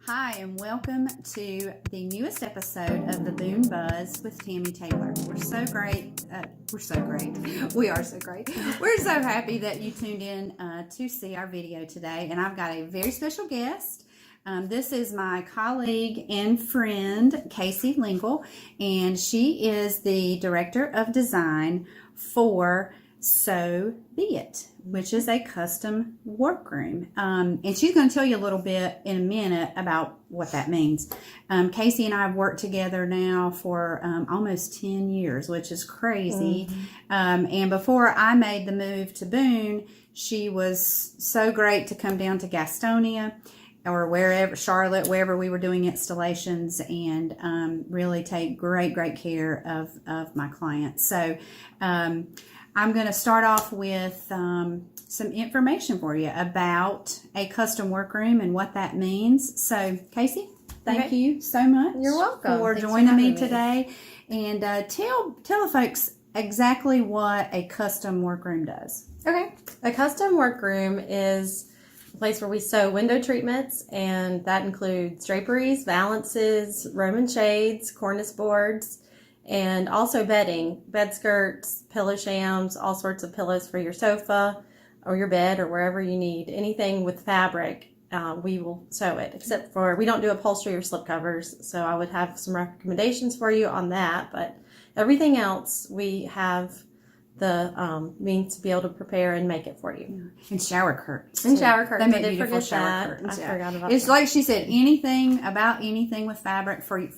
Hi, and welcome to the newest episode of the Boone Buzz with Tammy Taylor. We're so great. We're so great. We are so great. We're so happy that you tuned in to see our video today. And I've got a very special guest. This is my colleague and friend, Casey Lingle, and she is the Director of Design for So Be It, which is a custom workroom. And she's going to tell you a little bit in a minute about what that means. Casey and I have worked together now for almost 10 years, which is crazy. And before I made the move to Boone, she was so great to come down to Gastonia or wherever, Charlotte, wherever we were doing installations, and really take great care of my clients. So I'm going to start off with some information for you about a custom workroom and what that means. So, Casey, thank you so much. You're welcome. For joining me today. And tell the folks exactly what a custom workroom does. Okay. A custom workroom is a place where we sew window treatments, and that includes draperies, valances, Roman shades, cornice boards, and also bedding, bed skirts, pillow shams, all sorts of pillows for your sofa or your bed or wherever you need. Anything with fabric, we will sew it, except for we don't do upholstery or slip covers. So I would have some recommendations for you on that. But everything else, we have the means to be able to prepare and make it for you. And shower curtains. And shower curtains. They make beautiful shower curtains. I forgot about It's that. like she said, anything with fabric for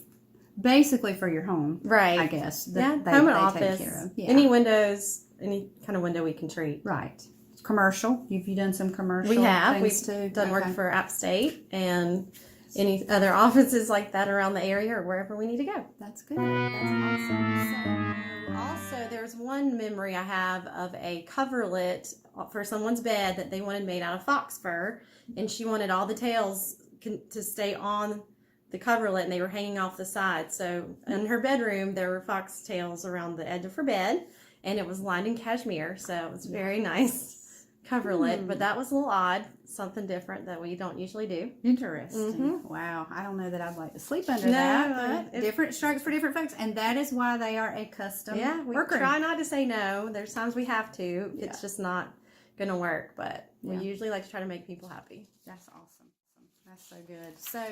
basically for your home, Right? I guess. Home and office. Yeah. Any windows, any kind of window we can treat. Right. Commercial. Have you done some commercial? We have. Things We've too? done work for App State and any other offices like that around the area or wherever we need to go. That's good. That's awesome. Also, there's one memory I have of a coverlet for someone's bed that they wanted made out of fox fur, and she wanted all the tails to stay on the coverlet, and they were hanging off the side. So in her bedroom, there were fox tails around the edge of her bed, and it was lined in cashmere, so it was very nice coverlet. But that was a little odd, something different that we don't usually do. Interesting. Wow. I don't know that I'd like to sleep under No, that, but different strokes for different folks, and that is why they are a custom We workroom. try not to say no. There's times we have to. It's just not going to work, but we usually like to try to make people happy. That's awesome. That's so good. So,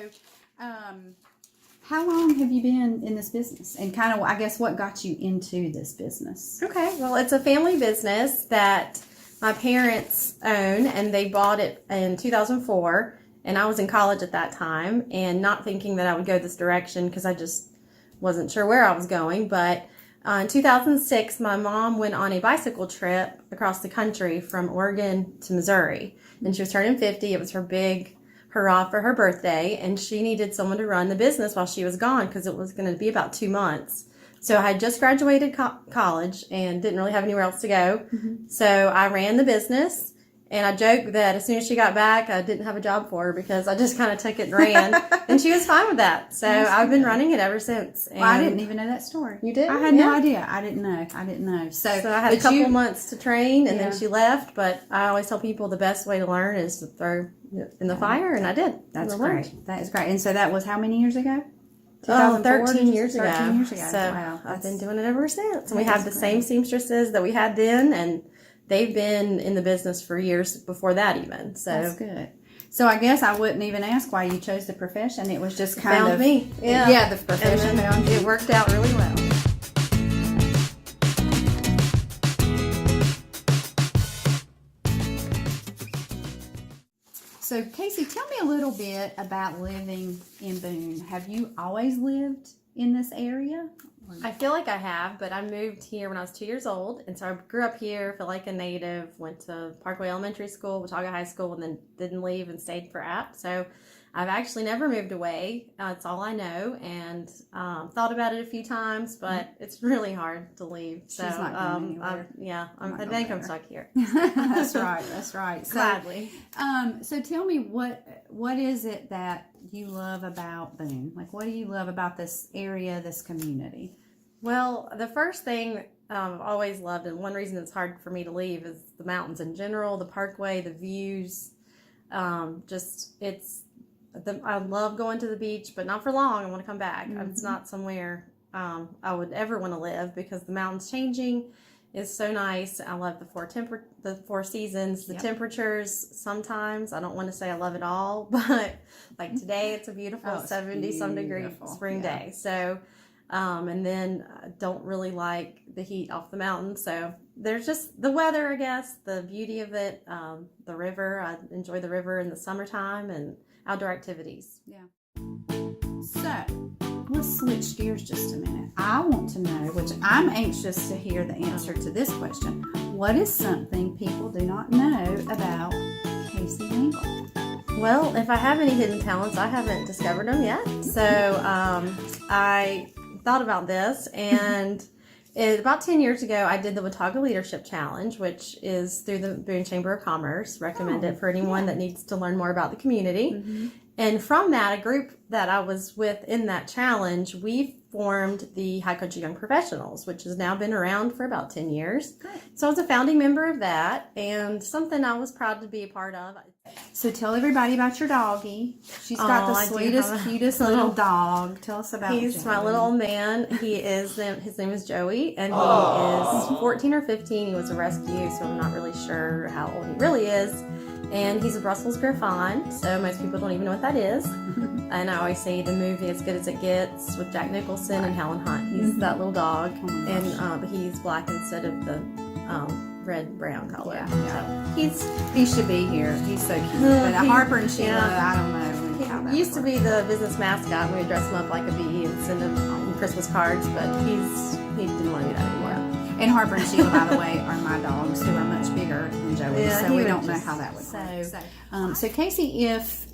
how long have you been in this business? And kind of, I guess, what got you into this business? Okay, well, it's a family business that my parents own, and they bought it in 2004, and I was in college at that time, and not thinking that I would go this direction because I just wasn't sure where I was going. But in 2006, my mom went on a bicycle trip across the country from Oregon to Missouri, and she was turning 50. It was her big hurrah for her birthday, and she needed someone to run the business while she was gone because it was going to be about 2 months. So I had just graduated college and didn't really have anywhere else to go. So I ran the business, and I joked that as soon as she got back, I didn't have a job for her because I just kind of took it and ran, and she was fine with that. So I've been running it ever since. Well, I didn't even know that story. You did? I had no idea. I didn't know. So I had a couple months to train, and then she left. But I always tell people the best way to learn is to throw in the fire, and I did. That's great. That is great. And so that was how many years ago? 13 years ago. 13 years ago. So wow, I've been doing it ever since. And we have the same seamstresses that we had then, and they've been in the business for years before that even. So that's good. So I guess I wouldn't even ask why you chose the profession. It was just kind of me. Yeah, the profession found you. It worked out really well. So, Casey, tell me a little bit about living in Boone. Have you always lived in this area? I feel like I have, but I moved here when I was 2 years old, and so I grew up here, feel like a native, went to Parkway Elementary School, Watauga High School, and then didn't leave and stayed for App. So I've actually never moved away. It's all I know, and thought about it a few times, but it's really hard to leave. So She's not going anywhere. I think I'm stuck here. That's right. That's right. Gladly. So tell me what is it that you love about Boone? Like, what do you love about this area, this community? Well, the first thing I've always loved, and one reason it's hard for me to leave, is the mountains in general, the parkway, the views. I love going to the beach, but not for long. I want to come back. Mm-hmm. It's not somewhere I would ever want to live because the mountains changing is so nice. I love the four seasons, the temperatures. Sometimes I don't want to say I love it all, but like today it's a beautiful 70-some degree spring day. So, and then I don't really like the heat off the mountain. So there's just the weather, I guess, the beauty of it, the river. I enjoy the river in the summertime and outdoor activities. Yeah. So let's switch gears just a minute. I want to know, which I'm anxious to hear the answer to this question. What is something people do not know about Casey Wingle? Well, if I have any hidden talents, I haven't discovered them yet. So I thought about this, and about 10 years ago, I did the Watauga Leadership Challenge, which is through the Boone Chamber of Commerce. Recommend it for anyone that needs to learn more about the community. Mm-hmm. And from that, a group that I was with in that challenge, we formed the High Country Young Professionals, which has now been around for about 10 years. Great. So I was a founding member of that, and something I was proud to be a part of. So tell everybody about your doggie. She's got the sweetest, cutest little dog. Tell us about him. He's Joey. My little old man. His name is Joey, and he is 14 or 15. He was a rescue, so I'm not really sure how old he really is. And he's a Brussels Griffon, so most people don't even know what that is. And I always say the movie As Good as It Gets with Jack Nicholson and Helen Hunt. He's that little dog, and he's black instead of the red-brown color. Yeah. He should be here. He's so cute. But Harper and Sheila, I don't know how that He used to be the business mascot. We would dress him up like a bee and send him Christmas cards, but he didn't want to do that anymore. And Harper and Sheila, by the way, are my dogs, who are much bigger than Joey, so we don't know how that would work. So Casey, if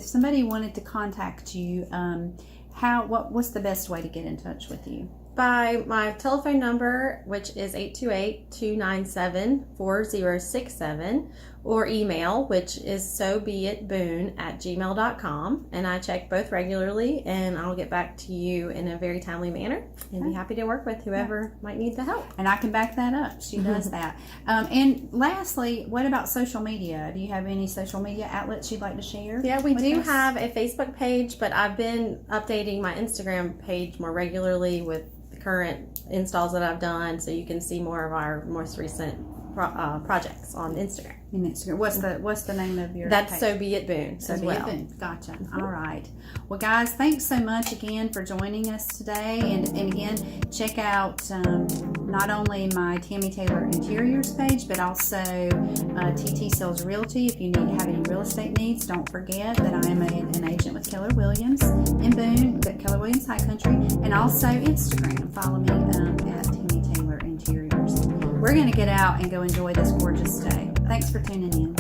somebody wanted to contact you, what's the best way to get in touch with you? By my telephone number, which is 828-297-4067, or email, which is sobeitboone@gmail.com. And I check both regularly, and I'll get back to you in a very timely manner, and be happy to work with whoever might need the help. And I can back that up. She does that. And lastly, what about social media? Do you have any social media outlets you'd like to share? Yeah, we do have a Facebook page, but I've been updating my Instagram page more regularly with current installs that I've done, so you can see more of our most recent projects on Instagram. What's the name of your That's page? So Be It Boone as well. Gotcha. All right. Well, guys, thanks so much again for joining us today. And again, check out not only my Tammy Taylor Interiors page, but also TT Sales Realty. If you have any real estate needs, don't forget that I am an agent with Keller Williams in Boone, Keller Williams High Country, and also Instagram. Follow me at Tammy Taylor Interiors. We're going to get out and go enjoy this gorgeous day. Thanks for tuning in.